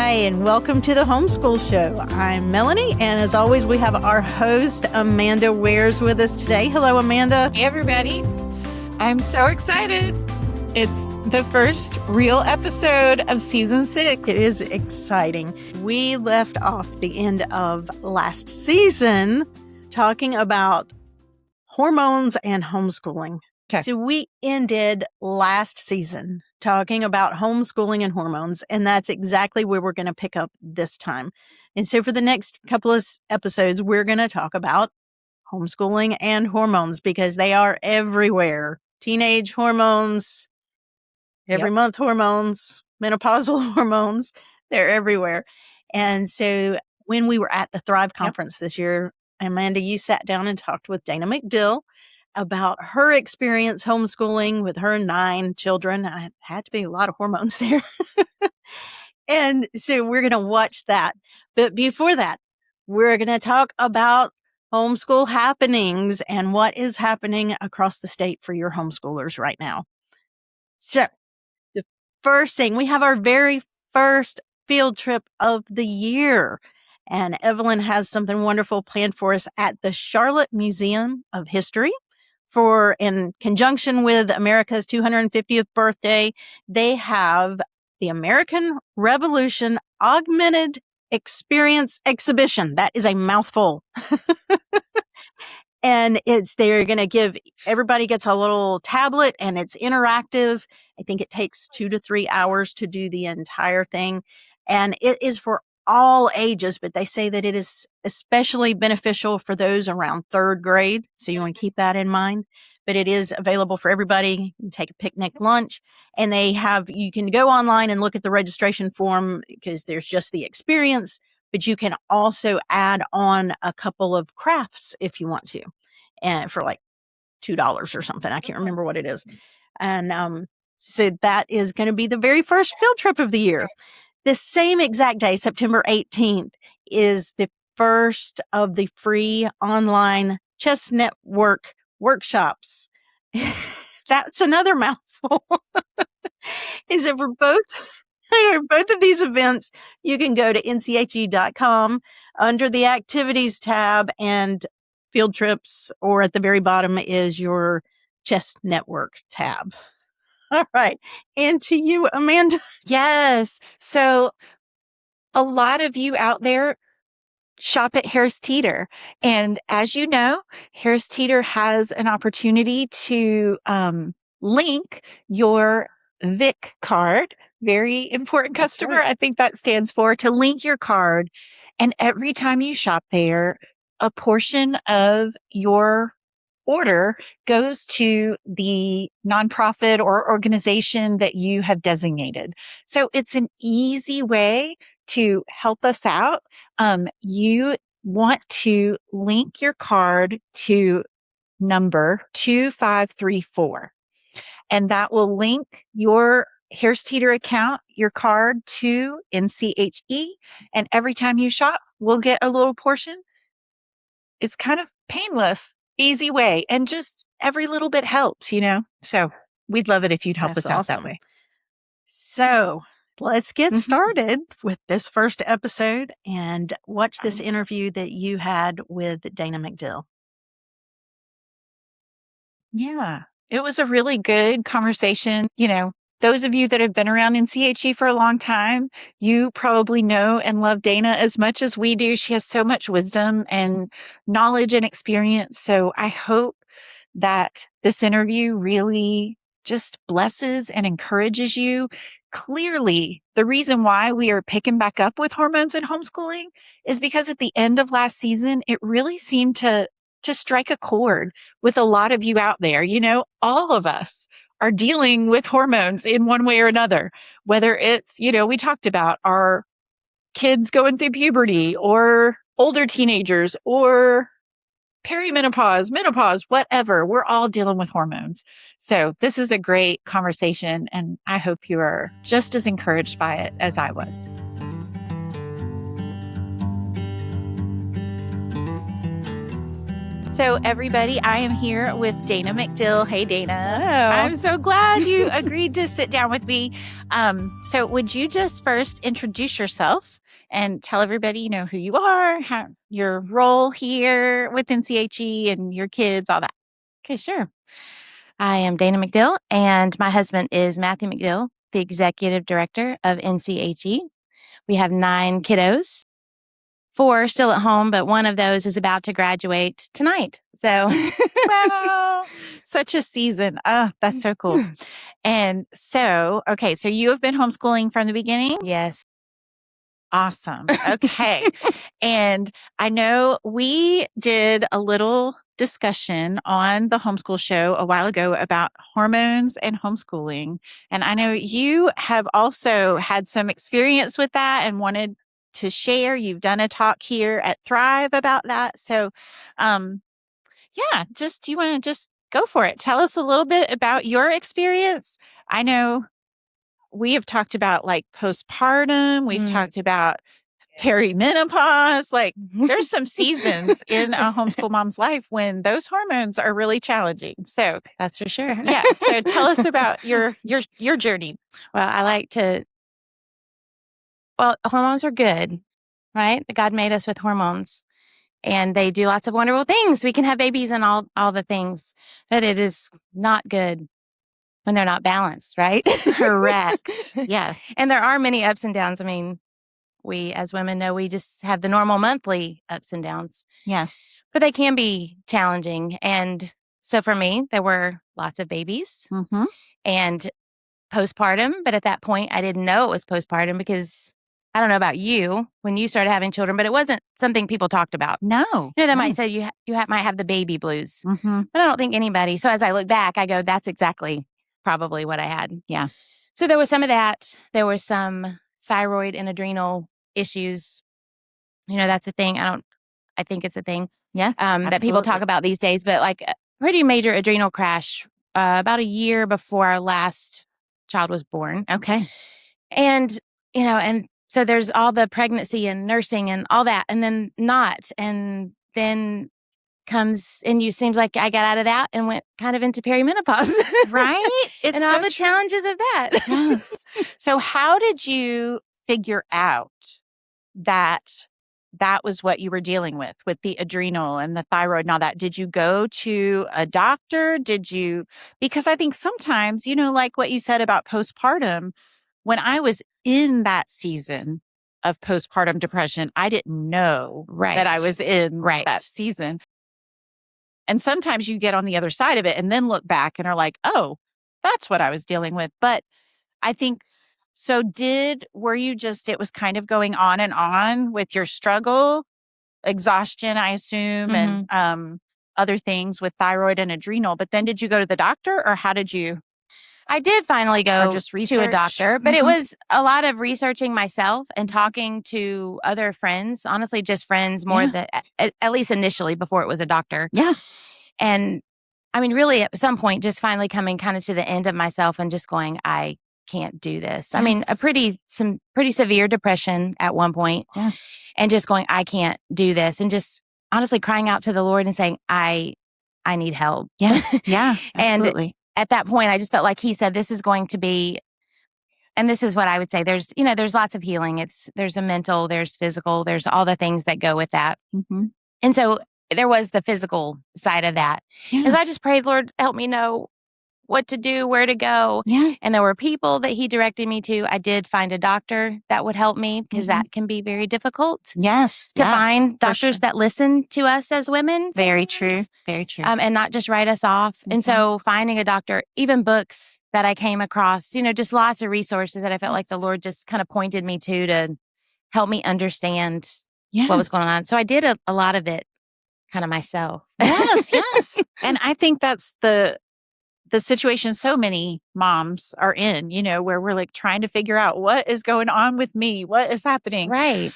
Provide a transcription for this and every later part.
Hi, and welcome to the Homeschool Show. I'm Melanie, and as always, we have our host, Amanda Wares, with us today. Hello, Amanda. Hey, everybody. I'm so excited. It's the first real episode of season 6. It is exciting. We left off the end of last season talking about hormones and homeschooling. Okay. So we ended last season talking about homeschooling and hormones, and that's exactly where we're going to pick up this time. And so for the next couple of episodes, we're going to talk about homeschooling and hormones because they are everywhere. Teenage hormones, every month hormones, menopausal hormones, they're everywhere. And so when we were at the Thrive conference this year, Amanda, you sat down and talked with Dana McDill about her experience homeschooling with her 9 children. I had to be a lot of hormones there. And so we're going to watch that. But before that, we're going to talk about Homeschool Happenings and what is happening across the state for your homeschoolers right now. So the first thing, we have our very first field trip of the year. And Evelyn has something wonderful planned for us at the Charlotte Museum of History. In conjunction with America's 250th birthday, they have the American Revolution Augmented Experience Exhibition. That is a mouthful. And they're going to give, everybody gets a little tablet and it's interactive. I think it takes 2 to 3 hours to do the entire thing. And it is for all ages, but they say that it is especially beneficial for those around 3rd grade. So you want to keep that in mind, but it is available for everybody. You can take a picnic lunch, and you can go online and look at the registration form because there's just the experience, but you can also add on a couple of crafts if you want to, and for like $2 or something. I can't remember what it is. And, so that is going to be the very first field trip of the year. The same exact day, September 18th, is the first of the free online chess network workshops. That's another mouthful. Is it for both of these events, you can go to NCHE.com under the activities tab and field trips, or at the very bottom is your chess network tab. All right. And to you, Amanda. Yes. So a lot of you out there shop at Harris Teeter. And as you know, Harris Teeter has an opportunity to link your VIC card. Very important customer. Right. I think that stands for to link your card. And every time you shop there, a portion of your order goes to the nonprofit or organization that you have designated. So it's an easy way to help us out. You want to link your card to number 2534, and that will link your Harris Teeter account, your card, to NCHE. And every time you shop, we'll get a little portion. It's kind of painless, easy way. And just every little bit helps, So we'd love it if you'd help us out that way. So let's get started with this first episode and watch this interview that you had with Dana McDill. Yeah, it was a really good conversation. Those of you that have been around NCHE for a long time, you probably know and love Dana as much as we do. She has so much wisdom and knowledge and experience. So I hope that this interview really just blesses and encourages you. Clearly, the reason why we are picking back up with hormones and homeschooling is because at the end of last season, it really seemed to strike a chord with a lot of you out there. All of us are dealing with hormones in one way or another, whether it's, we talked about our kids going through puberty or older teenagers or perimenopause, menopause, whatever. We're all dealing with hormones. So this is a great conversation, and I hope you are just as encouraged by it as I was. So, everybody, I am here with Dana McDill. Hey, Dana. Hello. I'm so glad you agreed to sit down with me. So, would you just first introduce yourself and tell everybody, who you are, your role here with NCHE and your kids, all that? Okay, sure. I am Dana McDill, and my husband is Matthew McDill, the executive director of NCHE. We have 9 kiddos, 4 still at home, but one of those is about to graduate tonight. So, Wow, such a season. Oh, that's so cool. And so, okay, so you have been homeschooling from the beginning? yes. Awesome. Okay. And I know we did a little discussion on the Homeschool Show a while ago about hormones and homeschooling. And I know you have also had some experience with that and wanted to share. You've done a talk here at Thrive about that. So, do you want to just go for it? Tell us a little bit about your experience. I know we have talked about like postpartum. We've talked about perimenopause. Like there's some seasons in a homeschool mom's life when those hormones are really challenging. So That's for sure. yeah. So tell us about your journey. Well, hormones are good, right? God made us with hormones. And they do lots of wonderful things. We can have babies and all the things, but it is not good when they're not balanced, right? Correct. Yeah. And there are many ups and downs. I mean, we as women know we just have the normal monthly ups and downs, Yes. but they can be challenging. And so for me, there were lots of babies and postpartum. But at that point, I didn't know it was postpartum because I don't know about you when you started having children, but it wasn't something people talked about. No. They might say you might have the baby blues, Mm-hmm. but I don't think anybody. So as I look back, I go, that's exactly probably what I had. Yeah. So there was some of that. There were some thyroid and adrenal issues. That's a thing. I think it's a thing. Yes. That people talk about these days, but like a pretty major adrenal crash about a year before our last child was born. Okay. And, and so there's all the pregnancy and nursing and all that, and then not. And then seems like I got out of that and went kind of into perimenopause. Right? It's and all the challenges of that. Yes. So how did you figure out that was what you were dealing with the adrenal and the thyroid and all that? Did you go to a doctor? Because I think sometimes, like what you said about postpartum, when I was in that season of postpartum depression, I didn't know that I was in that season. And sometimes you get on the other side of it and then look back and are like, oh, that's what I was dealing with. But I think, so were you just, it was kind of going on and on with your struggle, exhaustion, I assume, and other things with thyroid and adrenal. But then did you go to the doctor or how did you? I did finally go just to a doctor, but it was a lot of researching myself and talking to other friends, honestly, just friends more than, at least initially before it was a doctor. Yeah. And I mean, really at some point, just finally coming kind of to the end of myself and just going, I can't do this. Yes. I mean, some pretty severe depression at one point. Yes. And just going, I can't do this. And just honestly crying out to the Lord and saying, I need help. Yeah. Yeah. Absolutely. And at that point, I just felt like he said, this is going to be, and this is what I would say. There's lots of healing. There's a mental, there's physical, there's all the things that go with that. And so there was the physical side of that. As I just prayed, Lord, help me know what to do, where to go. Yeah. And there were people that he directed me to. I did find a doctor that would help me because that can be very difficult. Yes. To find doctors that listen to us as women. Very true. Very true. And not just write us off. And so finding a doctor, even books that I came across, just lots of resources that I felt like the Lord just kind of pointed me to help me understand what was going on. So I did a lot of it kind of myself. Yes. Yes. And I think that's the situation so many moms are in, where we're like trying to figure out what is going on with me, what is happening. Right.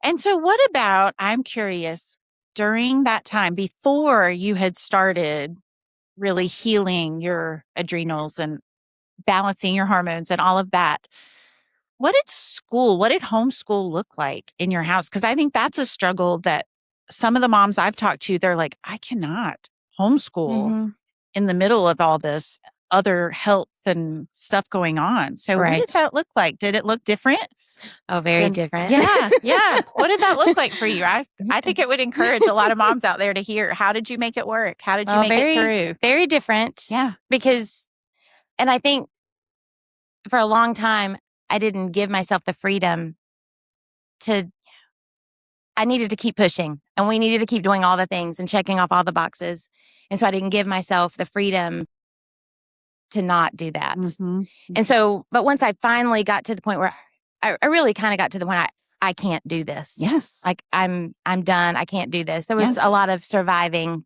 And so what about, I'm curious, during that time before you had started really healing your adrenals and balancing your hormones and all of that, what did homeschool look like in your house? Because I think that's a struggle that some of the moms I've talked to, they're like, I cannot homeschool in the middle of all this other health and stuff going on. So what did that look like? Did it look different? Oh, very different. Yeah. Yeah. What did that look like for you? I think it would encourage a lot of moms out there to hear, how did you make it work? How did you make it through? Very different. Yeah. Because, and I think for a long time, I didn't give myself the freedom I needed to keep pushing, and we needed to keep doing all the things and checking off all the boxes. And so I didn't give myself the freedom to not do that. And so, but once I finally got to the point where I really kind of got to the point I can't do this. Yes. Like I'm done. I can't do this. There was a lot of surviving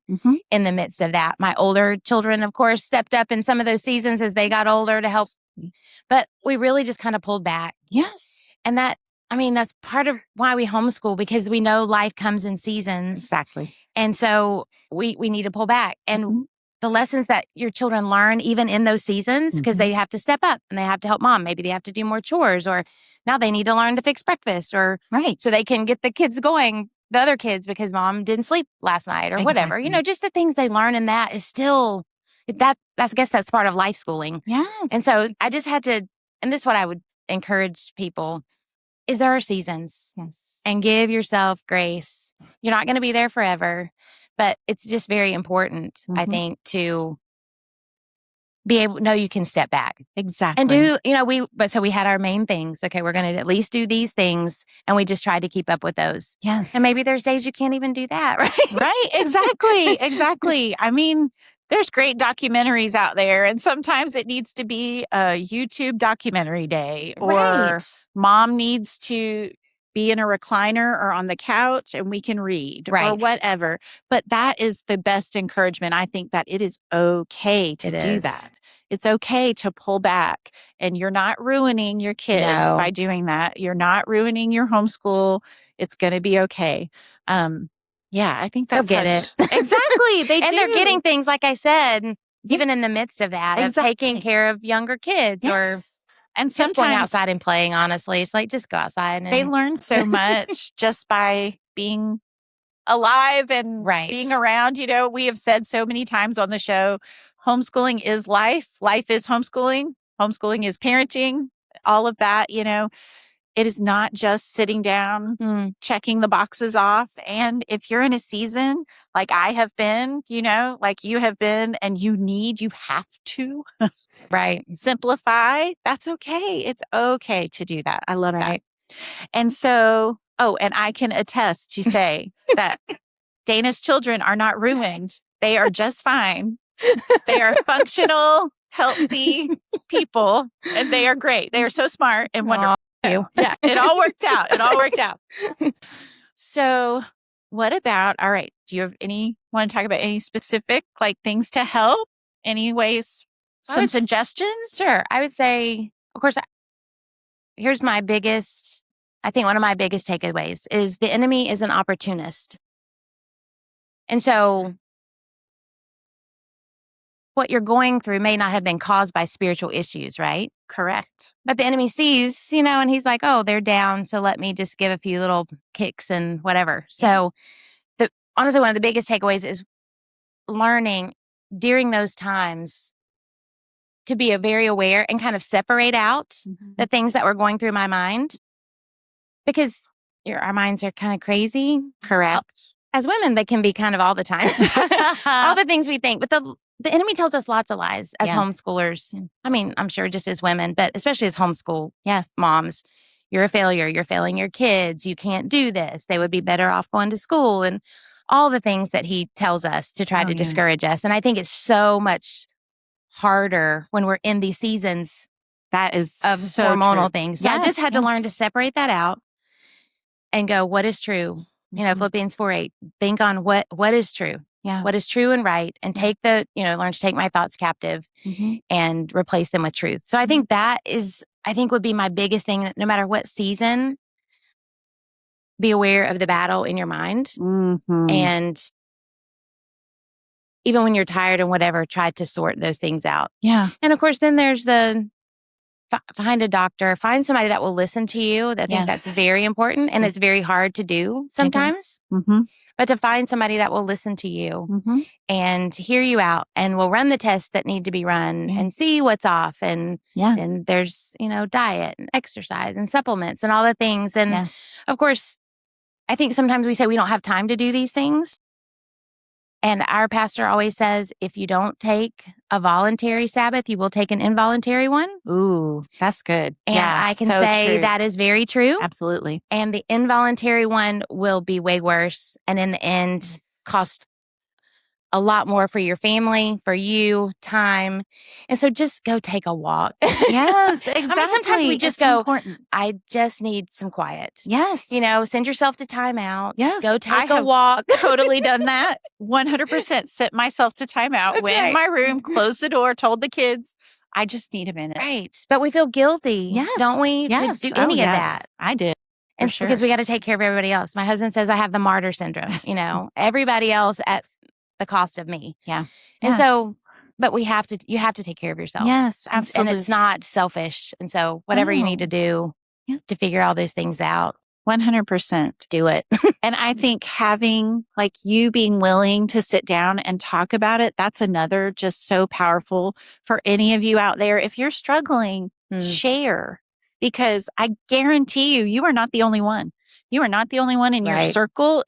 in the midst of that. My older children, of course, stepped up in some of those seasons as they got older to help. But we really just kind of pulled back. Yes. And that's part of why we homeschool, because we know life comes in seasons. Exactly. And so we need to pull back. And the lessons that your children learn, even in those seasons, because they have to step up and they have to help mom. Maybe they have to do more chores, or now they need to learn to fix breakfast, or so they can get the kids going, the other kids, because mom didn't sleep last night or whatever. You know, just the things they learn in that is still, I guess that's part of life schooling. Yeah. And so I just had to, and this is what I would encourage people, is there are seasons. Yes. And give yourself grace. You're not going to be there forever, but it's just very important, I think, to be able to know you can step back. Exactly. And do, so we had our main things. Okay, we're going to at least do these things. And we just tried to keep up with those. Yes. And maybe there's days you can't even do that, right? Right. Exactly. Exactly. I mean, there's great documentaries out there, and sometimes it needs to be a YouTube documentary day, or mom needs to be in a recliner or on the couch and we can read or whatever. But that is the best encouragement. I think that it is okay to do that. It's okay to pull back, and you're not ruining your kids by doing that. You're not ruining your homeschool. It's going to be okay. Yeah, I think that's get it. Exactly. They and do. they're getting things, like I said, even in the midst of that, of taking care of younger kids or and just going outside and playing, honestly. It's like, just go outside. And they learn so much just by being alive and being around. You know, we have said so many times on the show, homeschooling is life. Life is homeschooling. Homeschooling is parenting. All of that, you know. It is not just sitting down, checking the boxes off. And if you're in a season like I have been, you know, like you have been, and you have to simplify, that's okay. It's okay to do that. I love that. And so, and I can attest to say that Dana's children are not ruined. They are just fine. They are functional, healthy people, and they are great. They are so smart and wonderful. Yeah, it all worked out. It all worked out. So what about, all right, do you want to talk about any specific things to help? Any ways, some suggestions? Sure. I would say, of course, here's my biggest, I think one of my biggest takeaways is the enemy is an opportunist. And so what you're going through may not have been caused by spiritual issues, right? Correct. But the enemy sees, and he's like, oh, they're down, so let me just give a few little kicks and whatever. So honestly, one of the biggest takeaways is learning during those times to be very aware and kind of separate out the things that were going through my mind, because our minds are kind of crazy. Correct. As women, they can be kind of all the time. All the things we think. But the enemy tells us lots of lies as homeschoolers. I mean, I'm sure just as women, but especially as homeschool moms. You're a failure. You're failing your kids. You can't do this. They would be better off going to school, and all the things that he tells us to try to discourage us. And I think it's so much harder when we're in these seasons that is of so hormonal true. things. So I just had to learn to separate that out and go, what is true? Philippians 4:8, think on what is true. Yeah. What is true and right, and take learn to take my thoughts captive and replace them with truth. So I think that would be my biggest thing. No matter what season, be aware of the battle in your mind. And even when you're tired and whatever, try to sort those things out. Yeah. And of course, then there's the find a doctor, find somebody that will listen to you. I think that's very important. And it's very hard to do sometimes. But to find somebody that will listen to you and hear you out and will run the tests that need to be run and see what's off. And there's, diet and exercise and supplements and all the things. And of course, I think sometimes we say we don't have time to do these things. And our pastor always says, if you don't take a voluntary Sabbath, you will take an involuntary one. Ooh, that's good. And I can say that is very true. Absolutely. And the involuntary one will be way worse. And in the end, cost a lot more for your family, for you, time. And so just go take a walk. Yes, exactly. Sometimes we just I just need some quiet. Yes. Send yourself to timeout. Yes. Go take a walk. Totally done that. 100% sent myself to timeout. Went in my room, closed the door, told the kids, I just need a minute. Right. But we feel guilty, don't we? Yes. To do any of that. I did. And because we got to take care of everybody else. My husband says I have the martyr syndrome, everybody else at the cost of me. Yeah. And so, but you have to take care of yourself. Yes, absolutely. And it's not selfish. And so whatever you need to do to figure all those things out, 100%. Do it. And I think having you being willing to sit down and talk about it, that's another just so powerful for any of you out there. If you're struggling, share, because I guarantee you are not the only one. You are not the only one in your circle,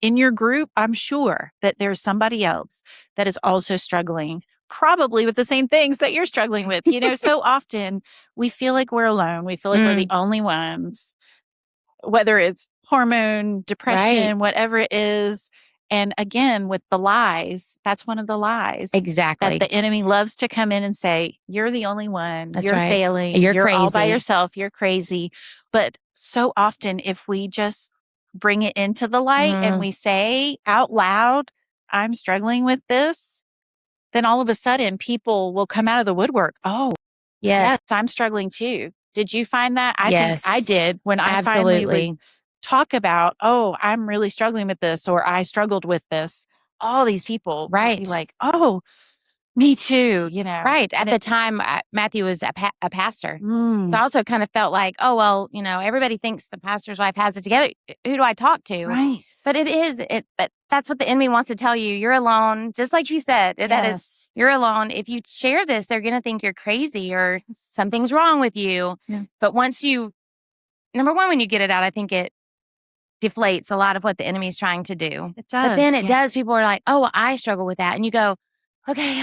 in your group. I'm sure that there's somebody else that is also struggling, probably with the same things that you're struggling with. So often we feel like we're alone. We feel like we're the only ones, whether it's hormone, depression, whatever it is. And again, with the lies, that's one of the lies. Exactly. That the enemy loves to come in and say, you're the only one. That's you're right. failing. You're You're all by crazy. yourself. You're crazy. But so often, if we just bring it into the light and we say out loud, I'm struggling with this, then all of a sudden people will come out of the woodwork. Oh, yes, I'm struggling too. Did you find that? I think I did when I finally would talk about, oh, I'm really struggling with this, or I struggled with this. All these people would be like, oh, me too, Right. At the time, Matthew was a pastor. So I also kind of felt like, oh, well, everybody thinks the pastor's wife has it together. Who do I talk to? Right. But but that's what the enemy wants to tell you. You're alone. Just like you said, that is, you're alone. If you share this, they're going to think you're crazy or something's wrong with you. Yeah. But once number one, when you get it out, I think it deflates a lot of what the enemy is trying to do. It does. But then it does. People are like, oh, well, I struggle with that. And you go, okay,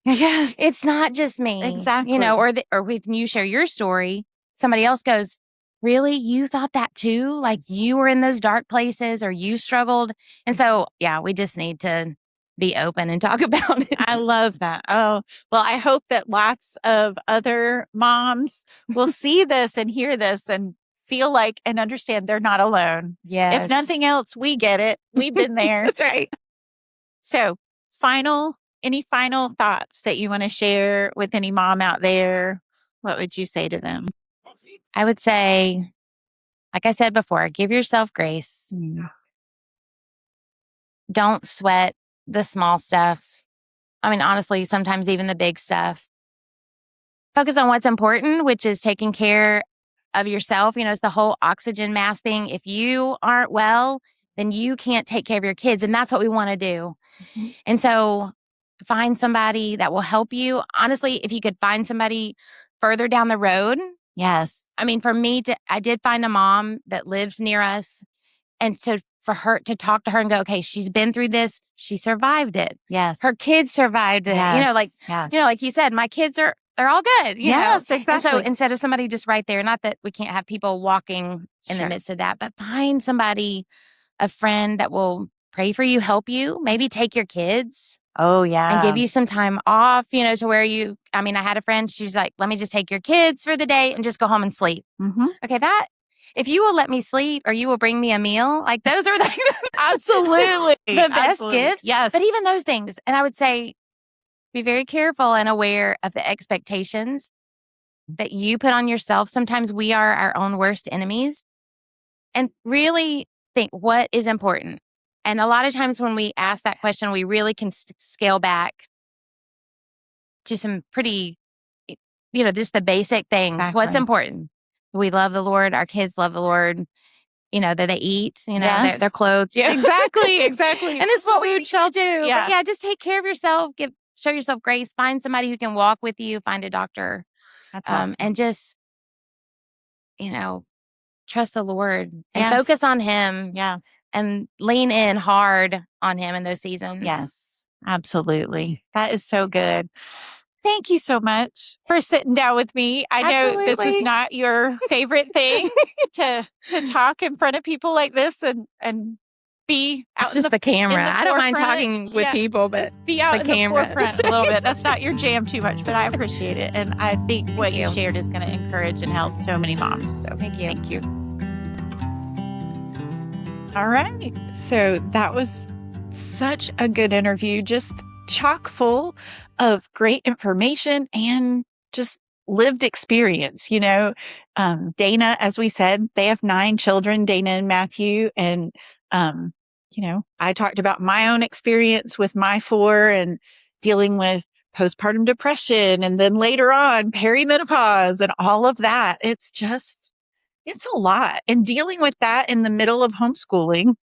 yes, it's not just me. Exactly. Or when you share your story, somebody else goes, really? You thought that too? Like you were in those dark places or you struggled? And so, we just need to be open and talk about it. I love that. Oh, well, I hope that lots of other moms will see this and hear this and feel like and understand they're not alone. Yes. If nothing else, we get it. We've been there. That's right. So any final thoughts that you want to share with any mom out there? What would you say to them? I would say, like I said before, give yourself grace. Don't sweat the small stuff. I mean, honestly, sometimes even the big stuff. Focus on what's important, which is taking care of yourself. It's the whole oxygen mask thing. If you aren't well, then you can't take care of your kids. And that's what we want to do. And so find somebody that will help you. Honestly, if you could find somebody further down the road. Yes. I mean, for me, I did find a mom that lived near us. And for her to talk to her and go, okay, she's been through this. She survived it. Yes. Her kids survived it. Yes. Like you said, my kids they're all good. Yes, exactly. And so instead of somebody just right there, not that we can't have people walking in the midst of that, but find somebody, a friend that will pray for you, help you, maybe take your kids. Oh, yeah. And give you some time off, to where I had a friend, she was like, let me just take your kids for the day and just go home and sleep. Okay, if you will let me sleep or you will bring me a meal, like those are absolutely the best gifts. Yes. But even those things, and I would say, be very careful and aware of the expectations that you put on yourself. Sometimes we are our own worst enemies. And really think what is important. And a lot of times when we ask that question, we really can scale back to some pretty just the basic things. Exactly. What's important? We love the Lord. Our kids love the Lord. That they eat, Yes. their clothes. Exactly. And this is what we shall do. Yeah. But just take care of yourself. Show yourself grace. Find somebody who can walk with you. Find a doctor. That's awesome. And just, trust the Lord and Yes. focus on Him. Yeah. And lean in hard on Him in those seasons. Yes, absolutely. That is so good. Thank you so much for sitting down with me. I know this is Absolutely. not your favorite thing to talk in front of people like this and be out It's just the camera. I don't mind forefront. talking with people, but be out the in camera. the forefront a little bit. That's not your jam too much, but I appreciate it. And I think what you you. shared is going to encourage and help so many moms. So Thank you. Thank you. All right. So that was such a good interview, just chock full of great information and just lived experience. Dana, as we said, they have 9 children, Dana and Matthew. And, I talked about my own experience with my 4 and dealing with postpartum depression. And then later on, perimenopause and all of that. It's a lot. And dealing with that in the middle of homeschooling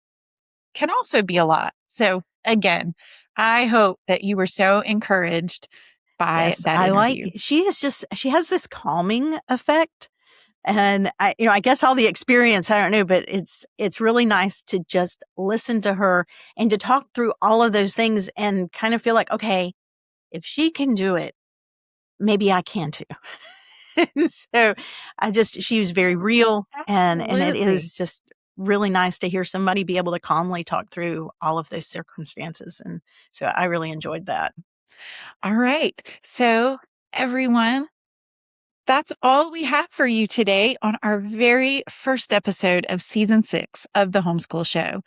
can also be a lot. So again, I hope that you were so encouraged by that interview. She has this calming effect. And I guess all the experience, I don't know, but it's really nice to just listen to her and to talk through all of those things and kind of feel like, okay, if she can do it, maybe I can too. So she was very real, and it is just really nice to hear somebody be able to calmly talk through all of those circumstances. And so I really enjoyed that. All right. So everyone, that's all we have for you today on our very first episode of season 6 of the Homeschool Show.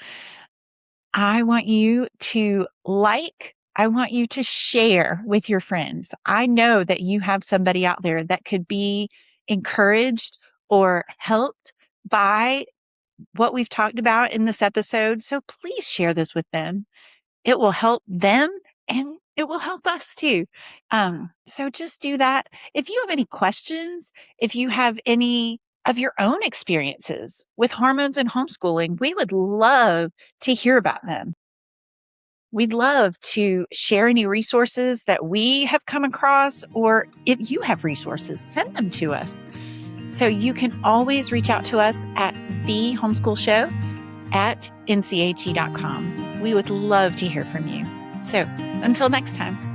I want you to I want you to share with your friends. I know that you have somebody out there that could be encouraged or helped by what we've talked about in this episode. So please share this with them. It will help them and it will help us too. So just do that. If you have any questions, if you have any of your own experiences with hormones and homeschooling, we would love to hear about them. We'd love to share any resources that we have come across, or if you have resources, send them to us. So you can always reach out to us at the Homeschool Show at NCHE.com. We would love to hear from you. So until next time.